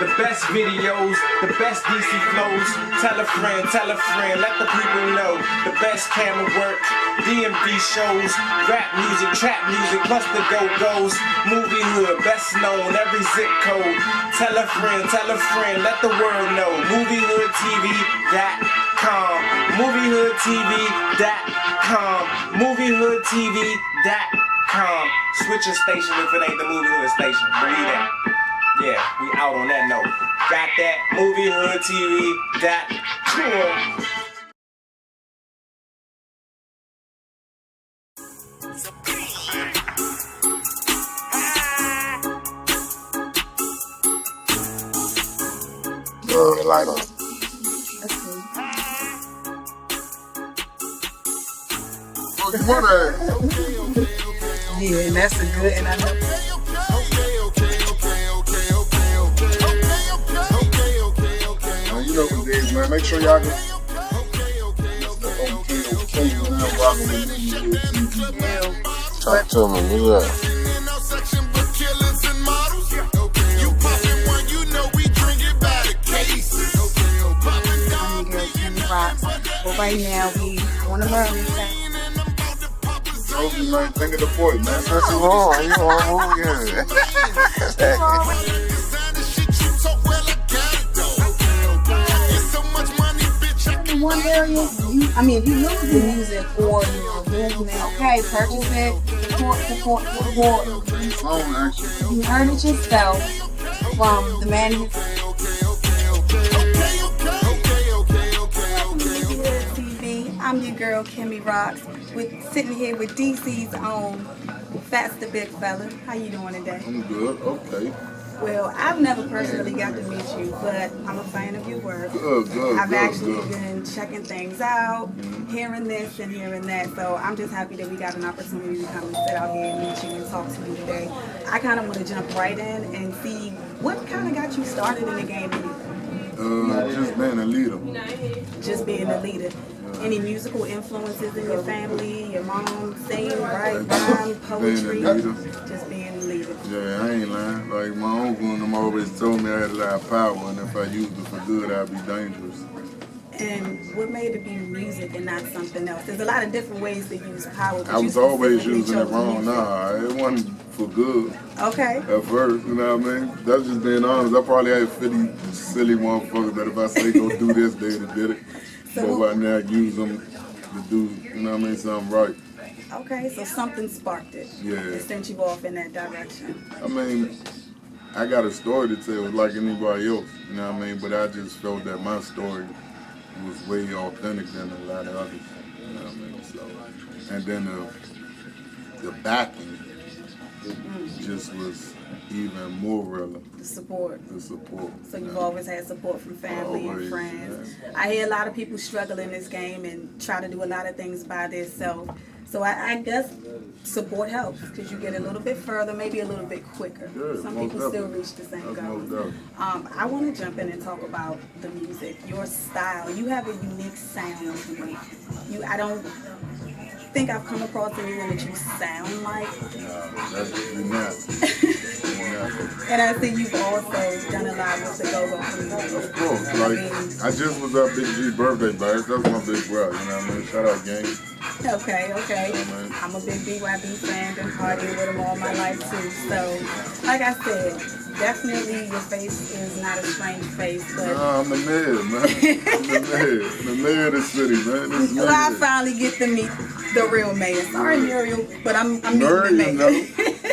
the best videos, the best DC flows. Tell a friend, let the people know. The best camera work, DMV shows, rap music, trap music, plus the go-go's. Movie Hood, best known, every zip code. Tell a friend, let the world know. MoviehoodTv.com, MoviehoodTv.com, MoviehoodTV.com. Switch your station if it ain't the Movie Hood station. Believe that. Yeah, we out on that note. Got that? MoviehoodTV.com. Light on. Yeah, and that's a good, and I know. You know what it is, man. Make sure y'all get talk to me, yeah. But right now we want to learn this thing. Man, think of the point, man. That's what's wrong. You wrong, One area, if you look at the music or your business, okay, purchase it, support. You heard it yourself from the man who. I'm your girl, Kimmy Rocks, sitting here with DC's own Fatz the Big Fella. How you doing today? I'm good, okay. Well, I've never personally got to meet you, but I'm a fan of your work. I've actually been checking things out, hearing this and hearing that, so I'm just happy that we got an opportunity to come and sit out here and meet you and talk to you today. I kind of want to jump right in and see what kind of got you started in the game. Just being a leader. Just being a leader. Any musical influences in your family? Your mom sing, write, rhyme, poetry? Just being a leader. Yeah, I ain't lying. Like my uncle and them always told me I had a lot of power, and if I used it for good, I'd be dangerous. And what made it be music and not something else? There's a lot of different ways to use power. I was always using it wrong. Nah, it wasn't for good. Okay. At first, you know what I mean? That's just being honest. I probably had 50 silly motherfuckers that if I say go do this, they'd have did it. So but right now I use them to do, you know what I mean, something right. Okay, so something sparked it. Yeah. It sent you off in that direction. I mean, I got a story to tell like anybody else, you know what I mean? But I just felt that my story was way authentic than a lot of others, you know what I mean? So, and then the backing just was even more relevant. The support. So you've always had support from family and friends. Yeah. I hear a lot of people struggle in this game and try to do a lot of things by themselves. So I guess support helps because you get a little bit further, maybe a little bit quicker. Yeah, some people still reach the same goal. I want to jump in and talk about the music, your style. You have a unique sound to it. I don't think I've come across anyone that you sound like. You're not. And I think you've also done a lot with the go-go community. Of course. I just was at Big G's birthday bash. That's my big brother, you know what I mean? Shout out, gang. Okay. I'm a big BYB fan, been partying with him all my life too. So, like I said, definitely your face is not a strange face, but... Nah, I'm the mayor, man. I'm the mayor of the city, man. Well, I finally get to meet the real mayor. Sorry, Muriel, but I'm meeting the mayor.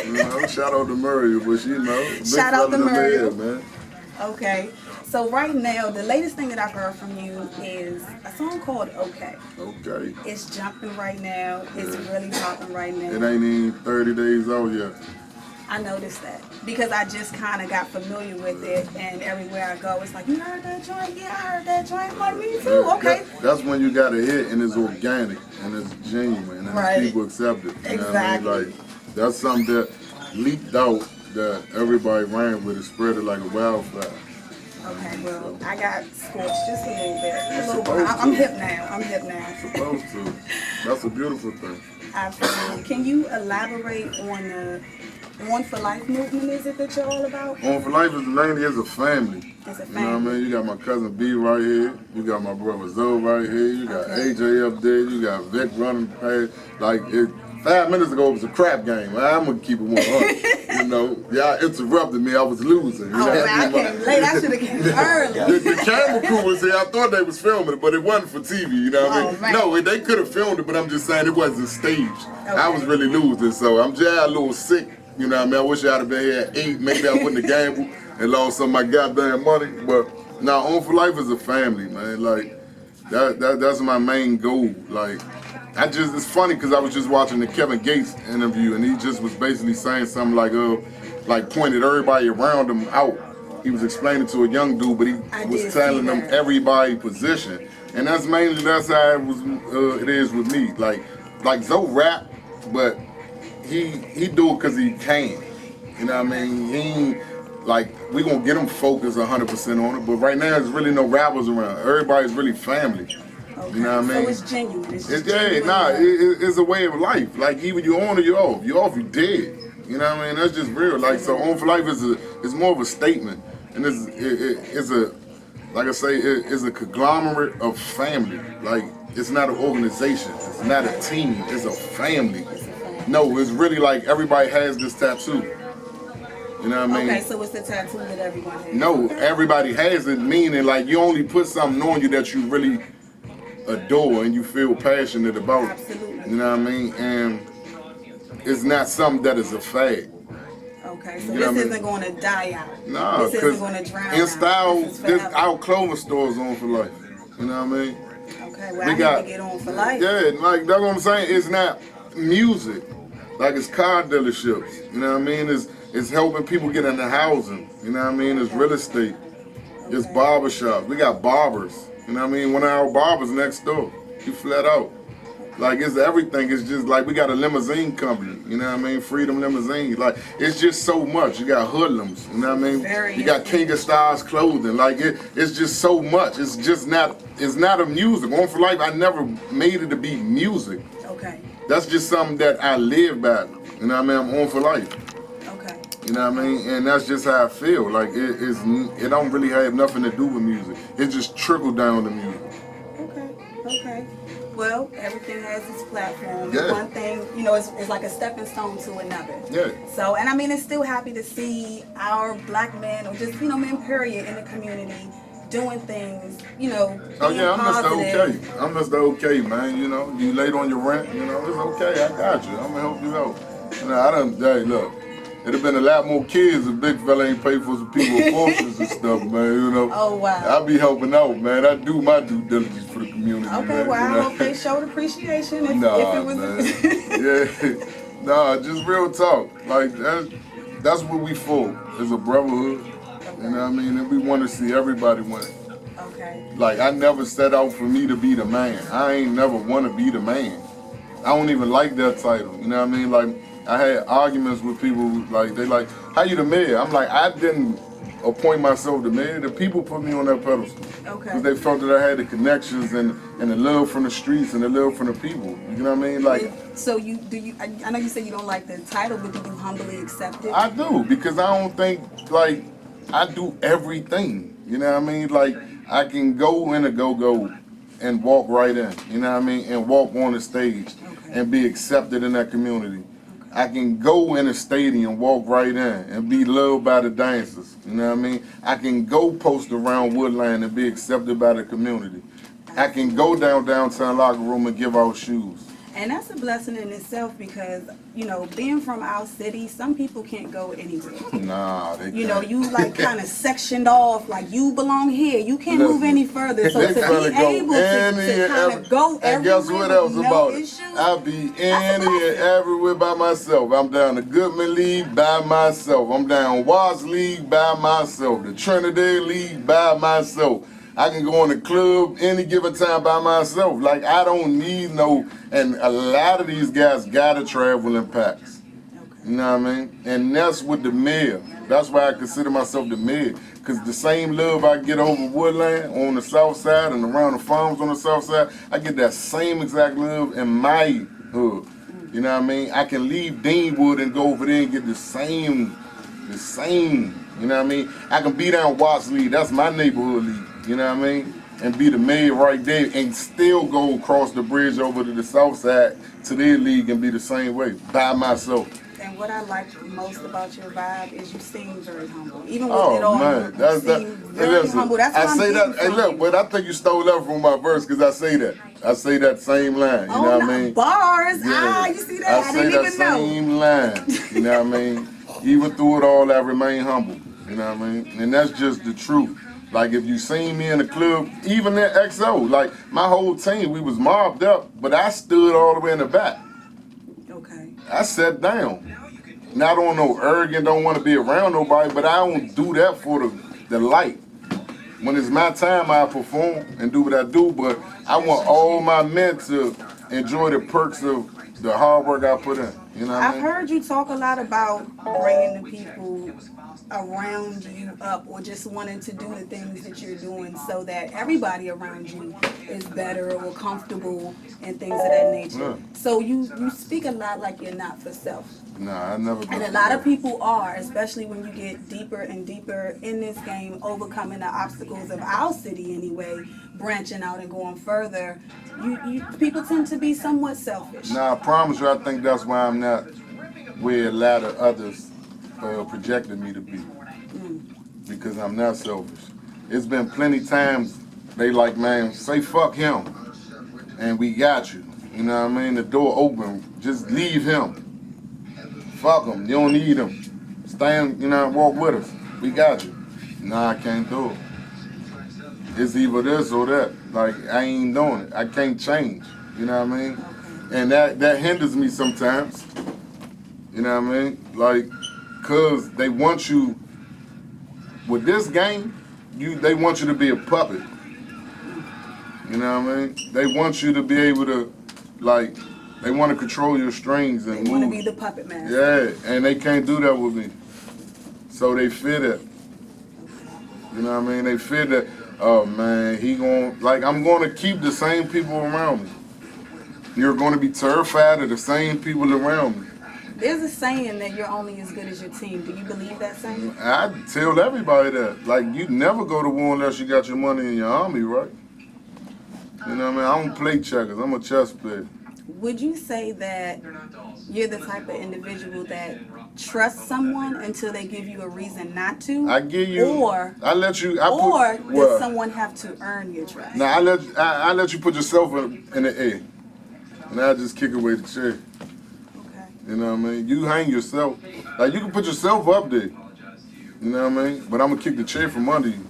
You know, shout out to Muriel, but you know, shout out to Muriel, man. Okay. So right now, the latest thing that I've heard from you is a song called Okay. Okay. It's jumping right now. It's really popping right now. It ain't even 30 days old yet. I noticed that because I just kind of got familiar with it, and everywhere I go, it's like, you heard that joint? Yeah, I heard that joint. I'm like, me too. Okay. That's when you got a hit, and it's organic, and it's genuine, and people accept it. You know what I mean? Like, that's something that leaked out that everybody ran with. It spread it like a wildfire. Okay, well, I got scorched just a little bit. I'm hip now. Supposed to. That's a beautiful thing. Absolutely. Can you elaborate on On for Life movement is it that you're all about? On for Life is mainly as a family. It's a family. You know what I mean? You got my cousin B right here. You got my brother Zoe right here. You got AJ up there. You got Vic running past. Like, 5 minutes ago, it was a crap game. I'm going to keep it 100. You know, y'all interrupted me. I was losing. Oh, man, I came late. I should have came early. The camera crew was here. I thought they was filming it, but it wasn't for TV. You know what I mean? Man. No, they could have filmed it, but I'm just saying it wasn't staged. I was really losing, so I'm just a little sick. You know what I mean? I wish I'd have been here at 8. Maybe I wouldn't have gambled and lost some of my goddamn money. But now, On for Life is a family, man. Like, that's my main goal. Like, it's funny because I was just watching the Kevin Gates interview, and he just was basically saying something like pointed everybody around him out. He was explaining to a young dude, but he was telling them everybody position, and that's how it is with me. Like Zoe rap, but he do it because he can. You know what I mean? He ain't, like, we gonna get him focused 100% on it, but right now there's really no rappers around. Everybody's really family. Okay. You know what I mean? So it's genuine. It's it's a way of life. Like, either you're on or you're off. You're off, you dead. You know what I mean? That's just real. Like, so On for Life is more of a statement, and it's a, like I say, it's a conglomerate of family. Like, it's not an organization. It's not a team. It's a family. No, it's really like everybody has this tattoo. You know what I mean? Okay, so it's the tattoo that everyone has. No, everybody has it, meaning like you only put something on you that you really adore and you feel passionate about. Absolutely. You know what I mean? And it's not something that is a fad. Okay, so this isn't going to die out. No, this isn't going to drown in out. style, our clothing stores On for Life. You know what I mean? Okay, well, I need to get On for Life. Yeah, like that's what I'm saying. It's not music. Like, it's car dealerships. You know what I mean? It's helping people get into housing. You know what I mean? It's real estate. It's barbershops. We got barbers. You know what I mean? One of our barbers next door. He flat out. Like, it's everything. It's just like we got a limousine company. You know what I mean? Freedom Limousine. Like, it's just so much. You got hoodlums. You know what I mean? You got King of Stars clothing. Like, it's just so much. It's just not. It's not a music. On for Life, I never made it to be music. Okay. That's just something that I live by. You know what I mean? I'm On for Life. Okay. You know what I mean? And that's just how I feel. Like, it don't really have nothing to do with music. It just trickled down to music. Okay. Well, everything has its platform. Yeah. One thing, you know, it's like a stepping stone to another. Yeah. So, and I mean, it's still happy to see our black men, or just, you know, men period, in the community doing things, you know, Oh yeah, I'm positive. Mr. Okay. I'm Mr. Okay, man. You know, you late on your rent, you know, it's okay. I got you. I'm gonna help you out. You know, hey, look, it'd have been a lot more kids if big fella ain't paid for some people's portions and stuff, man. You know. Oh wow. I be helping out, man. I do my due diligence for the community. Okay, man, well, you know? I hope they showed appreciation if it was. Man. Yeah. Nah, just real talk. Like, that's what we for. It's a brotherhood. You know what I mean? And we want to see everybody win. Okay. Like, I never set out for me to be the man. I ain't never want to be the man. I don't even like that title. You know what I mean? Like, I had arguments with people, like, they like, how you the mayor? I'm like, I didn't appoint myself the mayor. The people put me on that pedestal. Okay. Because they felt that I had the connections and the love from the streets and the love from the people. You know what I mean? Like, so I know you say you don't like the title, but do you humbly accept it? I do, because I don't think, like, I do everything. You know what I mean? Like, I can go in a go-go and walk right in. You know what I mean? And walk on the stage and be accepted in that community. I can go in a stadium, walk right in, and be loved by the dancers. You know what I mean? I can go post around Woodland and be accepted by the community. I can go downtown locker room and give out shoes. And that's a blessing in itself, because, you know, being from our city, some people can't go anywhere. Nah, they can't. You know, you like kind of sectioned off, like you belong here. You can't move any further. So to be able to kind of go everywhere, and guess what else with about no it? issues, I'll be anywhere, everywhere by myself. I'm down the Goodman League by myself. I'm down Watts League by myself. The Trinidad League by myself. I can go in the club any given time by myself. Like, I don't need no, and a lot of these guys gotta travel in packs. You know what I mean? And that's with the mayor. That's why I consider myself the mayor. Because the same love I get over Woodland on the south side and around the farms on the south side, I get that same exact love in my hood. You know what I mean? I can leave Deanwood and go over there and get the same, you know what I mean? I can be down Watts League, that's my neighborhood league, you know what I mean? And be the mayor right there and still go across the bridge over to the south side to their league and be the same way, by myself. And what I like most about your vibe is you seem very humble. Even with it all, man. you seem very humble. That's what I say that, hey, look, but I think you stole that from my verse because I say that. I say that same line, you know what I mean? Bars, yeah. You see that? I didn't even know. I say that same line, you know what I mean? Even through it all, I remain humble, you know what I mean? And that's just the truth. Like if you seen me in the club, even at XO, like my whole team, we was mobbed up, but I stood all the way in the back. Okay. I sat down. Now I don't know arrogant, don't want to be around nobody, but I don't do that for the light. When it's my time, I perform and do what I do, but I want all my men to enjoy the perks of the hard work I put in. You know what I mean? I've heard you talk a lot about bringing the people around you up or just wanting to do the things that you're doing so that everybody around you is better or comfortable and things of that nature. Yeah. So you speak a lot like you're not for self. Nah, I never. And a lot of people are, especially when you get deeper and deeper in this game, overcoming the obstacles of our city anyway, branching out and going further. People tend to be somewhat selfish. Nah, I promise you, I think that's why I'm not where a lot of others projected me to be. Because I'm not selfish. It's been plenty times they like, man, say fuck him, and we got you. You know what I mean? The door open, just leave him. Fuck him, you don't need him. Stand, you know, walk with us. We got you. Nah, I can't do it. It's either this or that. Like, I ain't doing it. I can't change. You know what I mean? And that hinders me sometimes. You know what I mean? Like, cause they want you, with this game, they want you to be a puppet. You know what I mean? They want you to be able to, like, they want to control your strings and move. They want to be the puppet master. Yeah, and they can't do that with me. So they fear that. You know what I mean? They fear that, oh man, I'm going to keep the same people around me. You're going to be terrified of the same people around me. There's a saying that you're only as good as your team. Do you believe that saying? I tell everybody that. Like, you never go to war unless you got your money in your army, right? You know what I mean? I don't play checkers. I'm a chess player. Would you say that you're the type of individual that trusts someone until they give you a reason not to? I give you. Or I let you. Does someone have to earn your trust? Now I let you put yourself in the air, and I just kick away the chair. Okay. You know what I mean? You hang yourself. Like, you can put yourself up there. You know what I mean? But I'm gonna kick the chair from under you.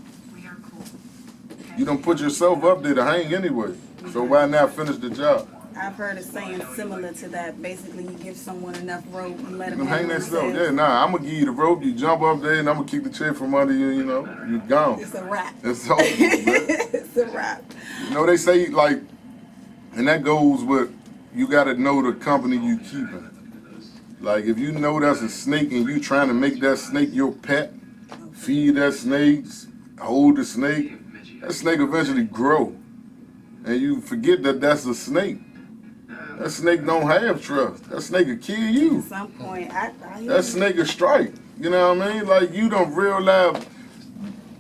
You don't put yourself up there to hang anyway. So why not finish the job? I've heard a saying similar to that. Basically, you give someone enough rope and let them hang that stuff. Yeah, nah, I'm gonna give you the rope. You jump up there, and I'm gonna kick the chair from under you. You know, you're gone. It's a wrap. It's over. It's a wrap. You know, they say, like, and that goes with, you gotta know the company you keeping. Like, if you know that's a snake and you trying to make that snake your pet, feed that snake, hold the snake, that snake eventually grow. And you forget that that's a snake. That snake don't have trust. That snake will kill you. At some point, I that snake will strike. You know what I mean? Like, you don't realize,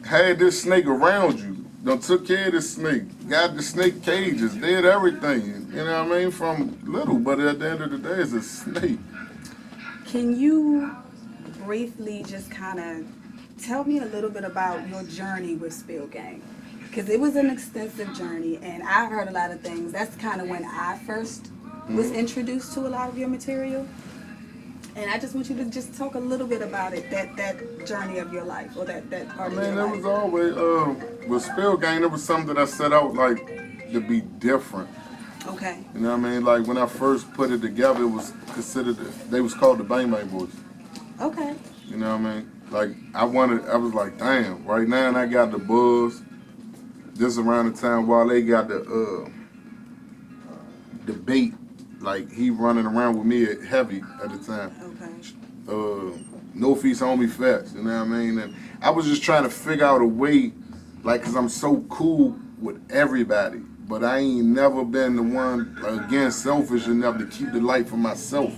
had this snake around you, done took care of the snake, got the snake cages, did everything. You know what I mean? From little, but at the end of the day, it's a snake. Can you briefly just kind of tell me a little bit about your journey with Spill Gang? Because it was an extensive journey, and I heard a lot of things. That's kind of when I first was introduced to a lot of your material. And I just want you to just talk a little bit about it, that journey of your life, or that part of your life. Man, it was always, with Spill Gang, it was something that I set out, like, to be different. Okay. You know what I mean? Like, when I first put it together, it was considered, they was called the Bang Bang Boys. Okay. You know what I mean? Like, I was like, damn, right now I got the buzz. This around the time while they got the debate, like, he running around with me at Heavy at the time. Okay. No Feast Homie Fatz, you know what I mean? And I was just trying to figure out a way, like, cause I'm so cool with everybody. but I ain't never been the one, again, selfish enough to keep the light for myself.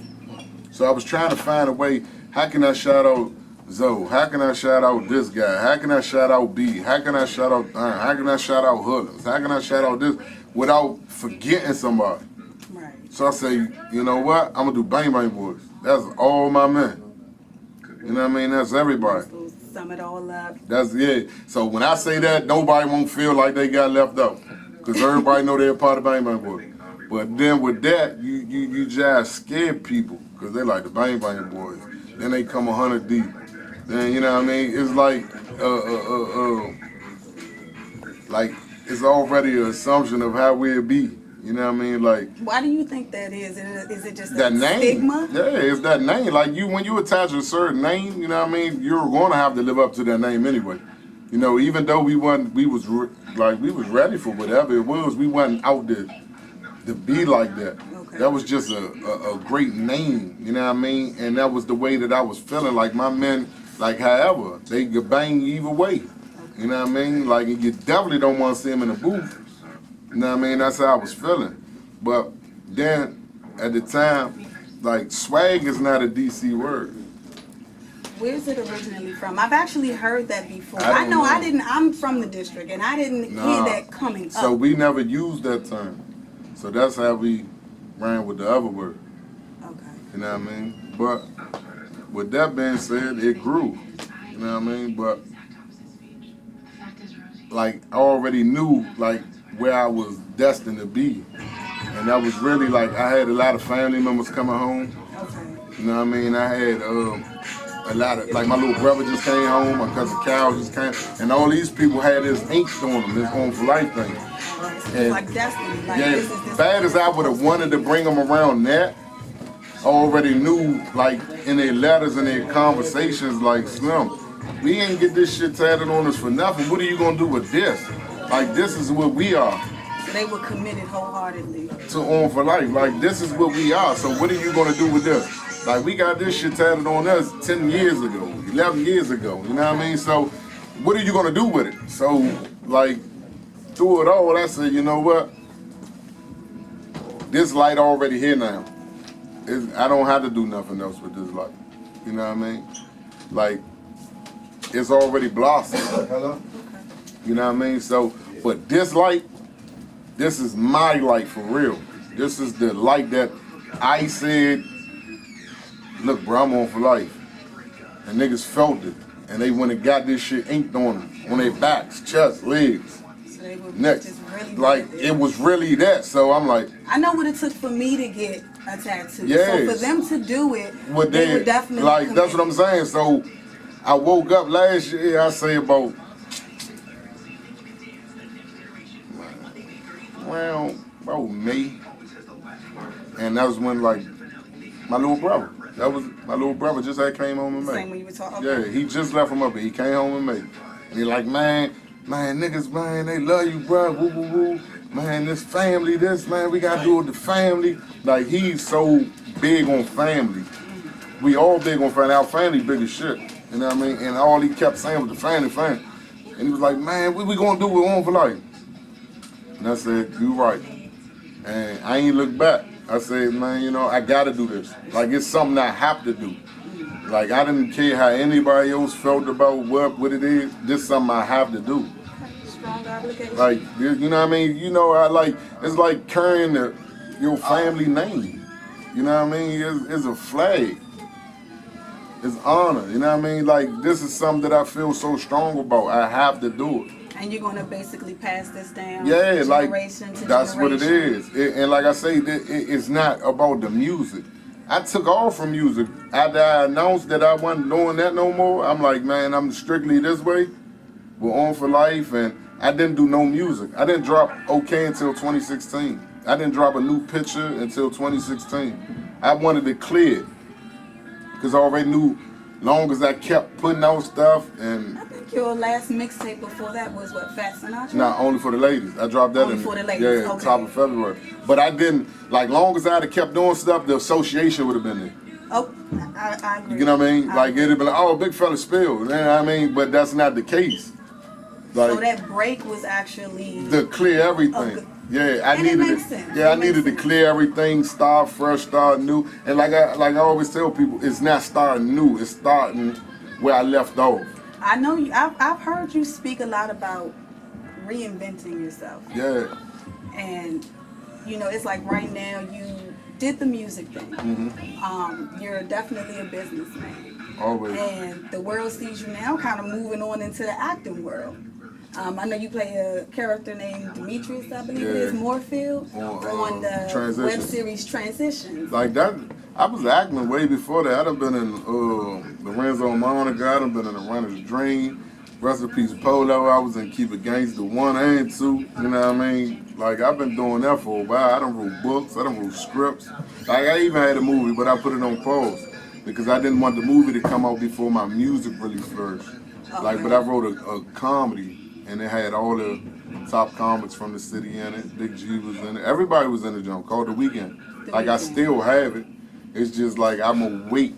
So I was trying to find a way, how can I shout out Zoe? How can I shout out this guy? How can I shout out B? How can I shout out How can I shout out Hoodlums? How can I shout out this without forgetting somebody? Right. So I say, you know what? I'm gonna do Bang Bang Boys. That's all my men. You know what I mean? That's everybody. Sum it all up. That's it. So when I say that, nobody won't feel like they got left out, because everybody know they're a part of Bang Bang Boys. But then with that, you just scare people, because they like the Bang Bang Boys. Then they come 100 deep. Then, you know what I mean? It's like it's already an assumption of how we'll be. You know what I mean? Like, why do you think that is? Is it just that name? Stigma? Yeah, it's that name. Like when you attach a certain name, you know what I mean? You're going to have to live up to that name anyway. You know, even though we was ready for whatever it was, we wasn't out to be like that. Okay. That was just a great name. You know what I mean? And that was the way that I was feeling. Like my men, like however, they could bang either way. You know what I mean? Like you definitely don't want to see them in the booth. You know what I mean? That's how I was feeling. But then, at the time, like, swag is not a DC word. Where's it originally from? I've actually heard that before. I know. I'm from the district, and I didn't hear that coming up. So we never used that term. So that's how we ran with the other word. Okay. You know what I mean? But with that being said, it grew. You know what I mean? But, like, I already knew, like, where I was destined to be. And that was really like, I had a lot of family members coming home. Okay. You know what I mean? I had a lot of, like my little brother just came home, my cousin Cal just came, and all these people had this ink on them, this Home for Life thing. And like destiny. Like yeah, this bad as I would have wanted to bring them around that, I already knew, like in their letters and their conversations, like, Slim, we ain't get this shit tatted on us for nothing. What are you gonna do with this? Like, this is what we are. So they were committed wholeheartedly to On For Life. Like, this is what we are. So what are you going to do with this? Like, we got this shit tatted on us 10 years ago, 11 years ago. You know what I mean? So what are you going to do with it? So, like, through it all, I said, you know what? This light already here now. I don't have to do nothing else with this light. You know what I mean? Like, it's already blossomed. Hello? You know what I mean? So, but this light, this is my light for real. This is the light that I said, look, bro, I'm On For Life. And niggas felt it. And they went and got this shit inked on them, on their backs, chest, legs, so they were necks. Just really like, it was really that. So I'm like, I know what it took for me to get a tattoo. Yes. So for them to do it, well, they were definitely like, committed. that's what I'm saying. So I woke up last year, I say about, well, about May, and that was when, like, my little brother, just had came home in May. Same when you were talking. Yeah, he just left from up here. He came home in May, and he like, man, niggas, man, they love you, bro. Woo, woo, woo. Man, this family, man, we gotta do it with the family. Like, he's so big on family. We all big on family. Our family big as shit. You know what I mean? And all he kept saying was the family. And he was like, man, what we gonna do with On For Life? And I said, you right. And I ain't look back. I said, man, you know, I gotta do this. Like, it's something I have to do. Like, I didn't care how anybody else felt about what it is. This is something I have to do. Strong obligation. Like, you know what I mean? You know, it's like carrying your family name. You know what I mean? It's a flag. It's honor. You know what I mean? Like, this is something that I feel so strong about. I have to do it. And you're going to basically pass this down generation to that's generation. What it is. And like I say, it's not about the music. I took off from music. After I announced that I wasn't doing that no more, I'm like, man, I'm strictly this way. We're On For Life, and I didn't do no music. I didn't drop OK until 2016. I didn't drop a new picture until 2016. I wanted it cleared, because I already knew, long as I kept putting out stuff. And I think your last mixtape before that was what, Fatz and Archer? Nah, Only For The Ladies. I dropped that Only in For The Ladies. Yeah, Okay. top of February. But I didn't, like, long as I'd have kept doing stuff, the association would have been there. Oh, I agree. You know what I mean? Like, it'd be like, oh, big fella spilled. You know what I mean? But that's not the case. Like, so that break was actually to clear everything. Yeah, I And needed it makes sense. Yeah, I It makes needed to sense. clear everything, start fresh, start new. And like I always tell people, it's not starting new. It's starting where I left off. I know you. I've heard you speak a lot about reinventing yourself. Yeah. And you know, it's like right now you did the music thing. You're definitely a businessman. Always. And the world sees you now kind of moving on into the acting world. I know you play a character named Demetrius, I believe it is, Moorfield, on the web series Transitions. Like that, I was acting way before that. I done been in Lorenzo Monica, I done been in The Runner's Dream, Recipes Polo, I was in Keep It Gangsta 1 and 2, you know what I mean? Like, I've been doing that for a while. I done wrote books, I done wrote scripts. Like, I even had a movie, but I put it on pause because I didn't want the movie to come out before my music really flourished. Like, but I wrote a comedy, and it had all the top comics from the city in it. Big G was in it. Everybody was in the jump called The Weekend. Like, I still have it. It's just like I'm a wait.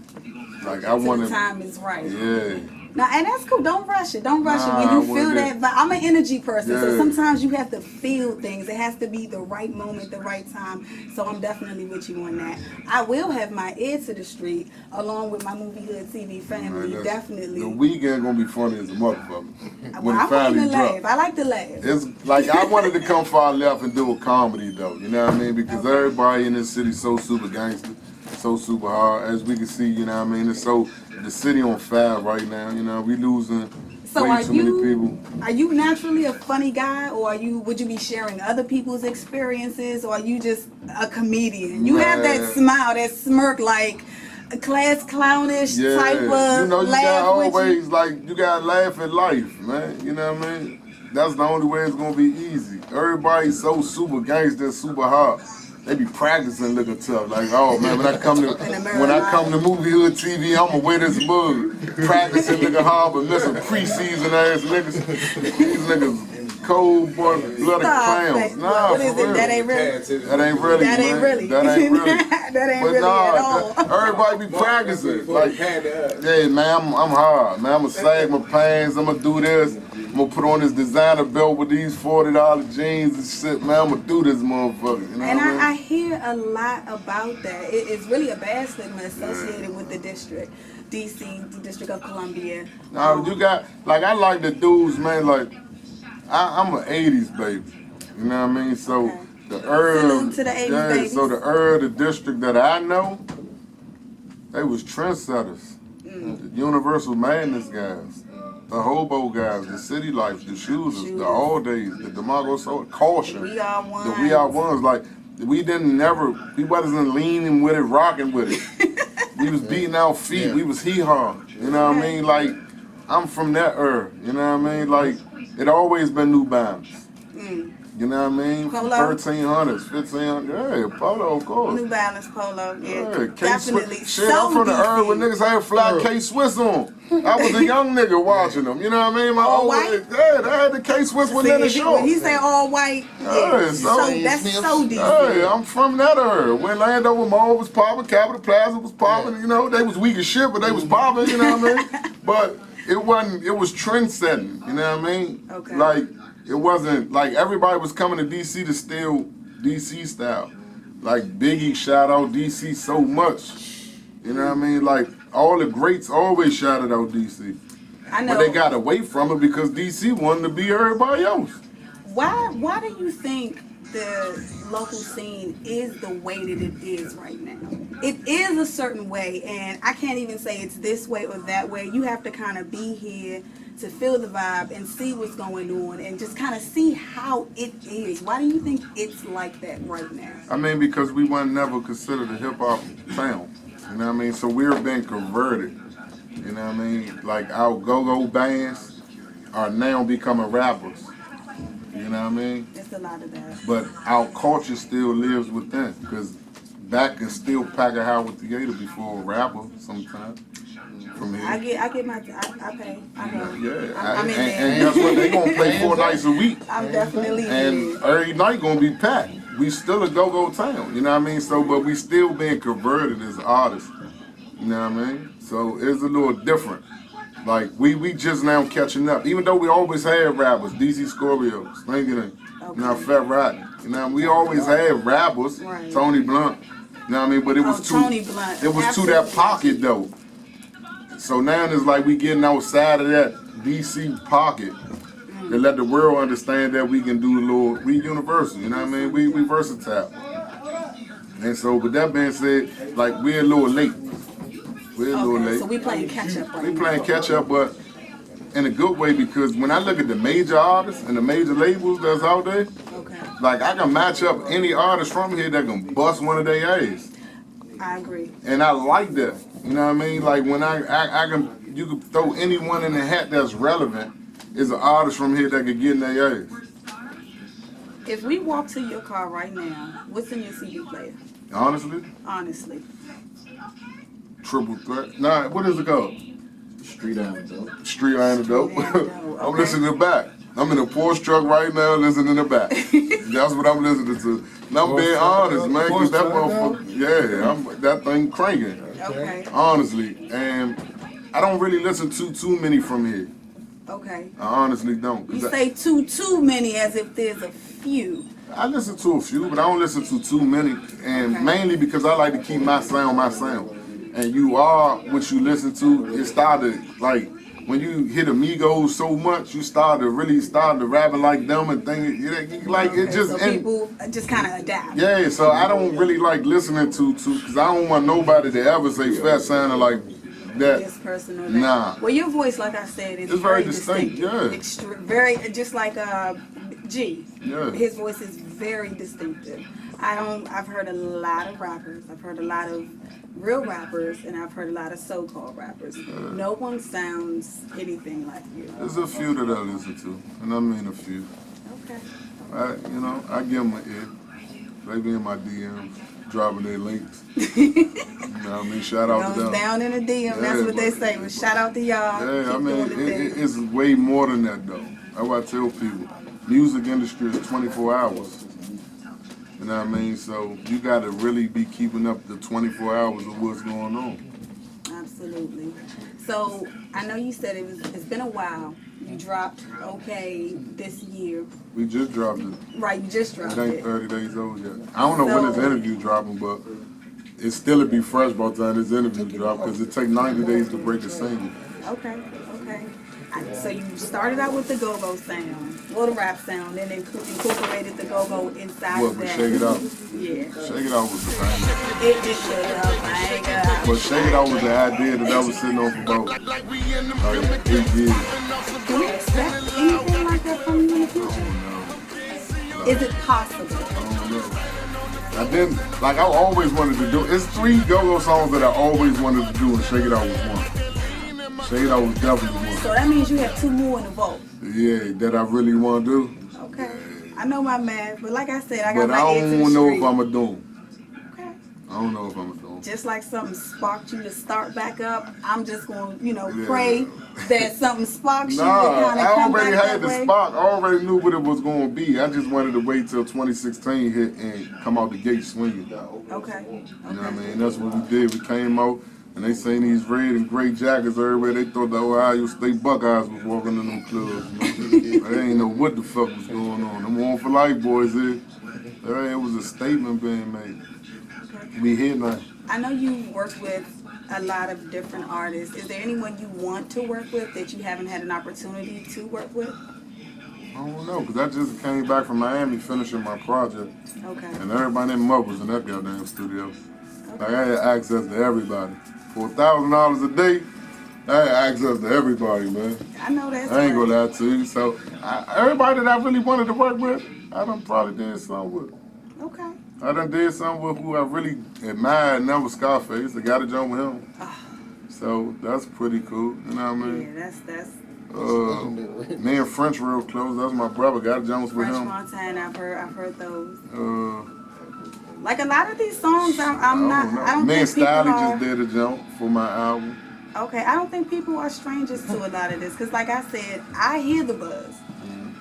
Like, I want to. The time is right. Yeah. No, and that's cool. Don't rush it. Don't rush it. When you feel that, but I'm an energy person, so sometimes you have to feel things. It has to be the right moment, the right time. So I'm definitely with you on that. I will have my ear to the street along with my MoviehoodTv family. Right, definitely. The Weekend gonna be funny as a motherfucker. Well, I want to laugh. I like to laugh. It's like I wanted to come far left and do a comedy though. You know what I mean? Because everybody in this city so super gangster, so super hard. As we can see, you know what I mean? It's so the city on fire right now. You know, we losing way too many people. Are you naturally a funny guy, or would you be sharing other people's experiences, or are you just a comedian? You have that smile, that smirk, like a class clownish type of you know, you laugh. got always like you gotta laugh at life, man. You know what I mean? That's the only way it's gonna be easy. Everybody's so super gangster, super hard. They be practicing looking tough. Like, oh man, when I come to MoviehoodTV, I'ma wear this mug. Practicing looking hard, but missing preseason ass niggas. These niggas cold blooded clowns. Nah, what is it? That ain't really. That ain't really. That ain't really. That ain't really. That ain't really at all. Everybody be practicing. Like, hey man, I'm hard. Man, I'ma sag my pants. I'ma do this. I'm gonna put on this designer belt with these $40 jeans and shit, man. I'm gonna do this motherfucker. You know and what I mean? I hear a lot about that. It's really a bad stigma associated with the district, DC, the District of Columbia. Now you got, like, I like the dudes, man. Like, I'm an '80s baby. You know what I mean? So the Salute to the 80s babies. So the district that I know, they was trendsetters. The Universal Madness guys. The hobo guys, the city life, the shooters, the all days, the DeMarco Soul, Caution, We Are Ones. the We Are Ones. Like, we wasn't leaning with it, rocking with it. We was beating our feet, we was hee-haw. You know what I mean? Like, I'm from that era, you know what I mean? Like, it always been New Balance. You know what I mean? Polo? 1300s, 1500s, yeah, Polo, of course. New Balance Polo, Yeah, definitely. Shit, I'm from the era when niggas had fly K-Swiss on. I was a young nigga watching them, you know what I mean? All white? Yeah, they had the K-Swiss within the show. When he say all white, that's so deep. Hey, I'm from that era. When Landover Mall was popping, Capitol Plaza was popping, you know, they was weak as shit, but they was popping, you know what I mean? But it was trend setting, you know what I mean? Okay. Like, it wasn't, like, everybody was coming to DC to steal DC style. Like, Biggie shout out DC so much. You know what I mean? Like, all the greats always shouted out DC. I know. But they got away from it because DC wanted to be everybody else. Why do you think the local scene is the way that it is right now? It is a certain way, and I can't even say it's this way or that way. You have to kind of be here to feel the vibe and see what's going on and just kind of see how it is. Why do you think it's like that right now? I mean, because we weren't never considered a hip-hop town. You know what I mean? So we're being converted. You know what I mean? Like, our go-go bands are now becoming rappers. You know what I mean? It's a lot of that. But our culture still lives within, because back can still pack a Howard Theater before a rapper sometimes. From here. I get my, I pay. I go. Yeah, I'm in and there. guess what? They gonna play 4 nights a week. I'm definitely And every night gonna be packed. We still a go-go town, you know what I mean? So, but we still being converted as artists, you know what I mean? So it's a little different. Like, we just now catching up. Even though we always had rappers, DC Scorpio, Slinking, You know, Fat Rodney. You know, we always had rappers, Tony Blunt. You know what I mean? But it was Tony Blunt. It was to that pocket though. So now it's like we getting outside of that DC pocket and let the world understand that we can do a little, we universal, you know what I mean? We versatile. And so with that being said, like we're a little late. We're a little late. So we playing catch up right now. We playing catch up, but in a good way, because when I look at the major artists and the major labels that's out there, like I can match up any artist from here that can bust one of their ass. I agree. And I like that. You know what I mean? Like when I can, you can throw anyone in the hat that's relevant is an artist from here that can get in their ass. If we walk to your car right now, what's in your CD player? Honestly? Honestly. Triple Threat. Nah, what is it called? Street Antidote. Street Antidote. I'm listening to the back. I'm in a Porsche truck right now listening to the back. That's what I'm listening to. And I'm being honest, man, because that motherfucker, that thing cranking. Okay. Honestly. And I don't really listen to too many from here. Okay. I honestly don't. You say too many as if there's a few. I listen to a few, but I don't listen to too many. And mainly because I like to keep my sound. And you are what you listen to. It started like when you hit Amigos so much, you really start to rapping like them and things like it just. So people just kind of adapt. Yeah, so I don't really like listening to because I don't want nobody to ever say Fat sounding like that. This person or that. Nah. Well, your voice, like I said, is it's very distinct. Yeah. Very just like G. Yeah. His voice is very distinctive. I've heard a lot of rappers. I've heard a lot of real rappers, and I've heard a lot of so-called rappers. No one sounds anything like you. There's a few that I listen to, and I mean a few. Okay. I give them an ear. They be in my DMs, dropping their links. You know what I mean? Shout out to them. Down in the DM, that's what they say. Well, shout out to y'all. Yeah, Keep I mean, it's way more than that, though. That's what I tell people. Music industry is 24 hours. You know what I mean? So you got to really be keeping up the 24 hours of what's going on. Absolutely. So I know you said it's been a while. You dropped OK this year. We just dropped it. Right, you just dropped it. It ain't 30 days old yet. I don't know when this interview dropping, but it still be fresh by the time this interview drop because it takes 90 days to break a single. Okay. So you started out with the go-go sound, well, the rap sound, and then incorporated the go-go inside of that. Shake It Out? Yeah. Shake It Out was the thing. It just shake it up, banger. But Shake It Out was the idea that I was sitting on for about 8 years. Can we expect anything like that from you in the future? I don't know. Is it possible? I don't know. I didn't, like I always wanted to do, it's 3 go-go songs that I always wanted to do, and Shake It Out was one. Shake It Out was definitely one. So that means you have 2 more in the vault. Yeah, that I really want to do. Okay. I know my math, but like I said, I got but my I eggs in the don't know street. if I'm a do 'em. Okay. I don't know if I'm a do 'em. Just like something sparked you to start back up, I'm just going to, pray that something sparks you to kind of I come already back had that the way. spark. I already knew what it was going to be. I just wanted to wait till 2016 hit and come out the gate swinging. Okay. You know what I mean? That's what we did. We came out. And they seen these red and gray jackets everywhere. They thought the Ohio State Buckeyes was walking in them clubs. They ain't know what the fuck was going on. Them One for Life boys here. It was a statement being made. We here now. I know you work with a lot of different artists. Is there anyone you want to work with that you haven't had an opportunity to work with? I don't know, because I just came back from Miami finishing my project. Okay. And everybody named Mug was in that goddamn studio. Like I had access to everybody. For $1,000 a day, I had access to everybody, man. I know that's I ain't gonna lie to you. So everybody that I really wanted to work with, I done probably did something with. Okay. I done did something with who I really admired, and that was Scarface. I got a joint with him. So that's pretty cool. You know what I mean? Yeah, that's. Me and French real close. That's my brother. Got a joint with French him. Montana, I've heard those. Like a lot of these songs, I don't Me and think people Stylie are. just did a jump for my album. Okay, I don't think people are strangers to a lot of this, because like I said, I hear the buzz,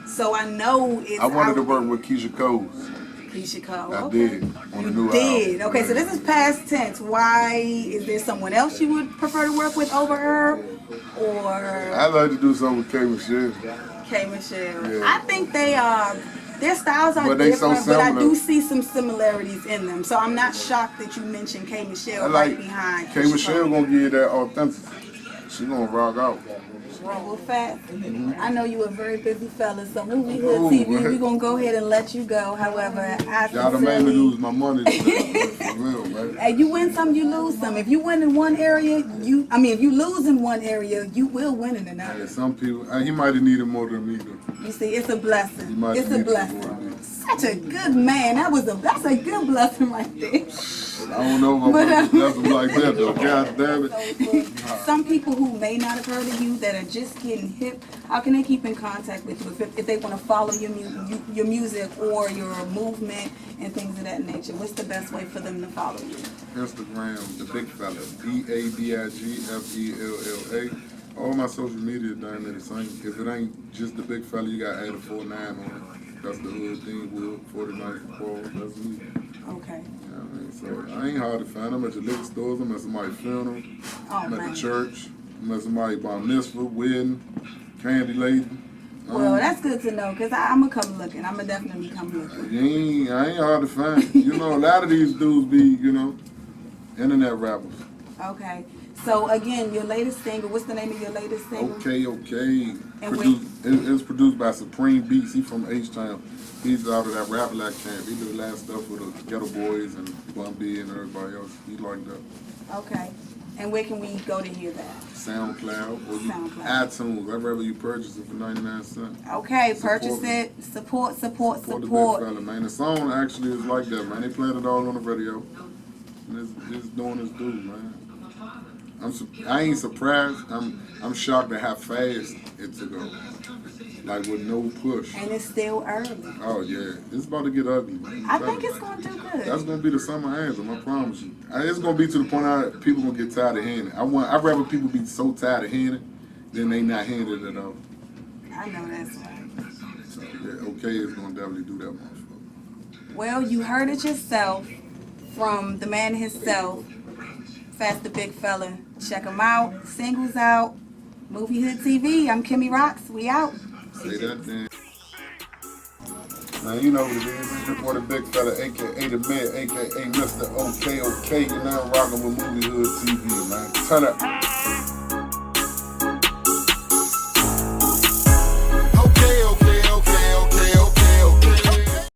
so I know it's. I wanted to work with Keisha Coles. Keisha Cole. I Okay. did on the new You did. album. Okay, so this is past tense. Why is there someone else you would prefer to work with over her, or I'd like to do something with K. Michelle. K. Michelle? Yeah. I think they are Their styles are But they so different, but I similar. do see some similarities in them. So I'm not shocked that you mentioned K. Michelle right behind. K. Michelle gonna give you that authenticity. She gonna rock out. Well, Fatz, I know you a very busy fella, so Movie Hood TV, we're going to go ahead and let you go. However, I y'all done made me lose my money today, for real, man. Hey, you win some, you lose some. If you win in one area, if you lose in one area, you will win in another. Yeah, some people, he might have needed more than me, though. You see, it's a blessing. It's a blessing. Such a good man. That's a good blessing right there. I don't know if I'm bless them like that, though. God damn it. Some people who may not have heard of you that are just getting hip, how can they keep in contact with you if they want to follow your music or your movement and things of that nature? What's the best way for them to follow you? Instagram, The Big Fella, BABIGFELLA. All my social media down there the same. If it ain't just The Big Fella, you got to add a 49 on it. That's the hood thing, Will, 49 Paul, that's me. Okay. So I ain't hard to find. I'm at the liquor stores, I'm at somebody's funeral, I'm at the church, I'm at somebody's bar mitzvah, wedding, candy lady. Well, that's good to know, because I'm going to come looking. I'm going to definitely come looking. I ain't hard to find. You know, a lot of these dudes be, you know, internet rappers. Okay. So, again, your latest single, what's the name of your latest single? Okay. It's produced by Supreme Beats. He from H-Town. He's out of that Rap Black camp. He did a lot of stuff with the Ghetto Boys and Bun B and everybody else. He like that. Okay. And where can we go to hear that? SoundCloud or iTunes. Wherever you purchase it for 99 cents. Okay, purchase it. Support. The Big Fella, man. The song actually is like that, man. They played it all on the radio. And it's doing its due, man. I ain't surprised. I'm shocked at how fast it took off. Like with no push. And it's still early. Oh yeah, it's about to get ugly, man. I think it's gonna do good. That's gonna be the summer anthem, I promise you. It's gonna be to the point that people gonna get tired of hearing it. I'd rather people be so tired of hearing it than they not hearing it at all. I know that's right. So yeah, okay, it's gonna definitely do that, motherfucker. Well, you heard it yourself from the man himself, Fatz the Big Fella. Check him out. Singles out. MoviehoodTV. I'm Kimmy Rocks. We out. Say that then. Man, you know what it is. It's your boy the Big Fella, a.k.a. the Man, a.k.a. Mr. OK. You're now rocking with MoviehoodTV, man. Turn up.